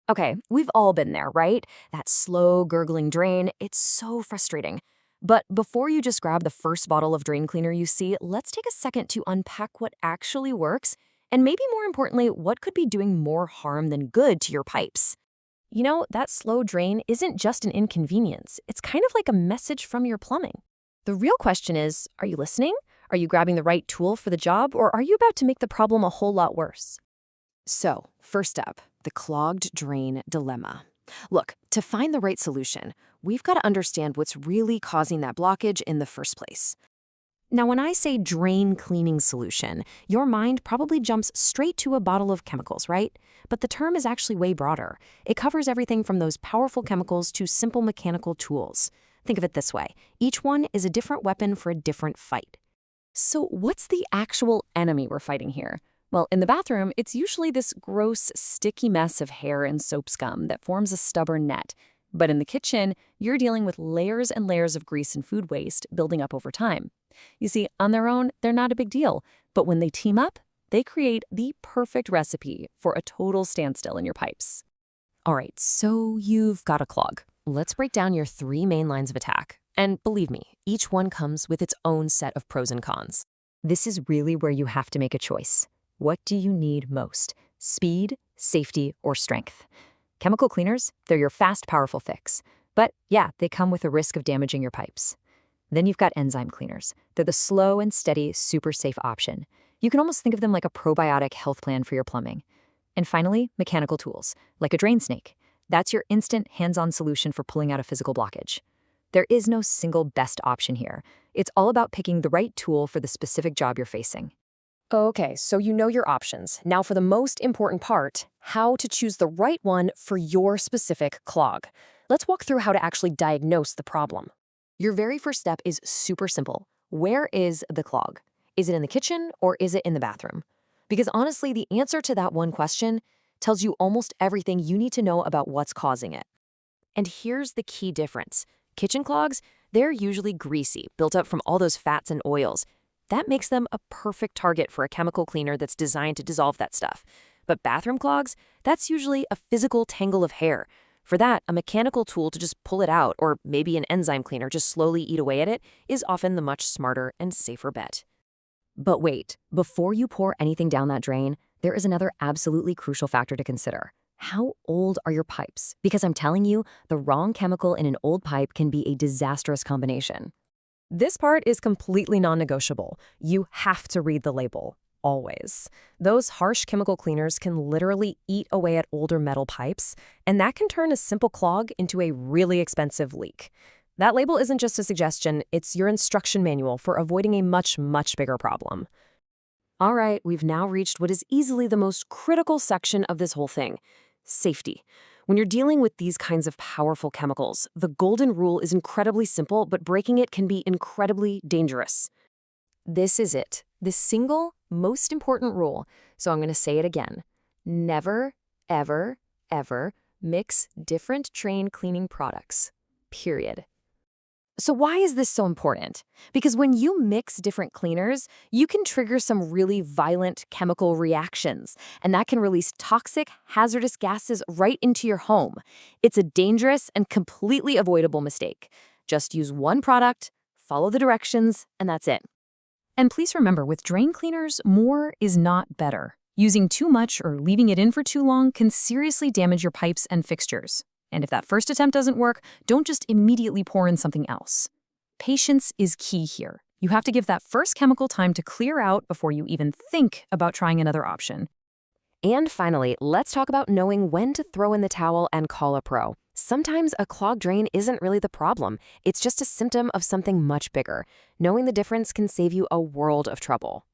Okay, we've all been there, right? That slow, gurgling drain, it's so frustrating. But before you just grab the first bottle of drain cleaner you see, let's take a second to unpack what actually works, and maybe more importantly, what could be doing more harm than good to your pipes. That slow drain isn't just an inconvenience, it's kind of like a message from your plumbing. The real question is, are you listening? Are you grabbing the right tool for the job, or are you about to make the problem a whole lot worse? So, first up, the clogged drain dilemma. Look, to find the right solution, we've got to understand what's really causing that blockage in the first place. Now, when I say drain cleaning solution, your mind probably jumps straight to a bottle of chemicals, right? But the term is actually way broader. It covers everything from those powerful chemicals to simple mechanical tools. Think of it this way. Each one is a different weapon for a different fight. So what's the actual enemy we're fighting here? Well, in the bathroom, it's usually this gross, sticky mess of hair and soap scum that forms a stubborn net. But in the kitchen, you're dealing with layers and layers of grease and food waste building up over time. You see, on their own, they're not a big deal. But when they team up, they create the perfect recipe for a total standstill in your pipes. All right, so you've got a clog. Let's break down your three main lines of attack. And believe me, each one comes with its own set of pros and cons. This is really where you have to make a choice. What do you need most? Speed, safety, or strength? Chemical cleaners, they're your fast, powerful fix. But yeah, they come with a risk of damaging your pipes. Then you've got enzyme cleaners. They're the slow and steady, super safe option. You can almost think of them like a probiotic health plan for your plumbing. And finally, mechanical tools, like a drain snake. That's your instant, hands-on solution for pulling out a physical blockage. There is no single best option here. It's all about picking the right tool for the specific job you're facing. Okay, so you know your options. Now for the most important part, how to choose the right one for your specific clog. Let's walk through how to actually diagnose the problem. Your very first step is super simple. Where is the clog? Is it in the kitchen or is it in the bathroom? Because honestly, the answer to that one question tells you almost everything you need to know about what's causing it. And here's the key difference. Kitchen clogs, they're usually greasy, built up from all those fats and oils. That makes them a perfect target for a chemical cleaner that's designed to dissolve that stuff. But bathroom clogs, that's usually a physical tangle of hair. For that, a mechanical tool to just pull it out, or maybe an enzyme cleaner just slowly eat away at it, is often the much smarter and safer bet. But wait, before you pour anything down that drain, there is another absolutely crucial factor to consider. How old are your pipes? Because I'm telling you, the wrong chemical in an old pipe can be a disastrous combination. This part is completely non-negotiable. You have to read the label, always. Those harsh chemical cleaners can literally eat away at older metal pipes, and that can turn a simple clog into a really expensive leak. That label isn't just a suggestion, it's your instruction manual for avoiding a much, much bigger problem. All right, we've now reached what is easily the most critical section of this whole thing: safety. When you're dealing with these kinds of powerful chemicals, the golden rule is incredibly simple, but breaking it can be incredibly dangerous. This is it, the single most important rule. So I'm going to say it again. Never, ever, ever mix different drain cleaning products. Period. So why is this so important? Because when you mix different cleaners, you can trigger some really violent chemical reactions, and that can release toxic, hazardous gases right into your home. It's a dangerous and completely avoidable mistake. Just use one product, follow the directions, and that's it. And please remember, with drain cleaners, more is not better. Using too much or leaving it in for too long can seriously damage your pipes and fixtures. And if that first attempt doesn't work, don't just immediately pour in something else. Patience is key here. You have to give that first chemical time to clear out before you even think about trying another option. And finally, let's talk about knowing when to throw in the towel and call a pro. Sometimes a clogged drain isn't really the problem. It's just a symptom of something much bigger. Knowing the difference can save you a world of trouble.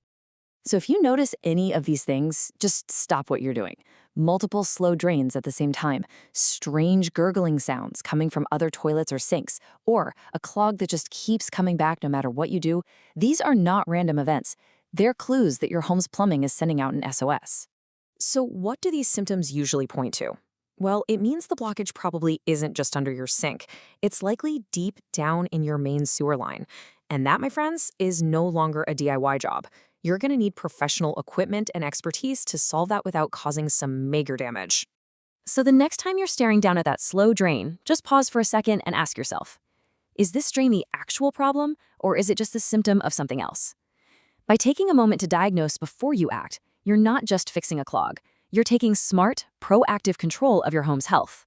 So if you notice any of these things, just stop what you're doing. Multiple slow drains at the same time, strange gurgling sounds coming from other toilets or sinks, or a clog that just keeps coming back no matter what you do, these are not random events. They're clues that your home's plumbing is sending out an SOS. So what do these symptoms usually point to? Well, it means the blockage probably isn't just under your sink. It's likely deep down in your main sewer line. And that, my friends, is no longer a DIY job. You're going to need professional equipment and expertise to solve that without causing some major damage. So the next time you're staring down at that slow drain, just pause for a second and ask yourself, is this drain the actual problem, or is it just a symptom of something else? By taking a moment to diagnose before you act, you're not just fixing a clog. You're taking smart, proactive control of your home's health.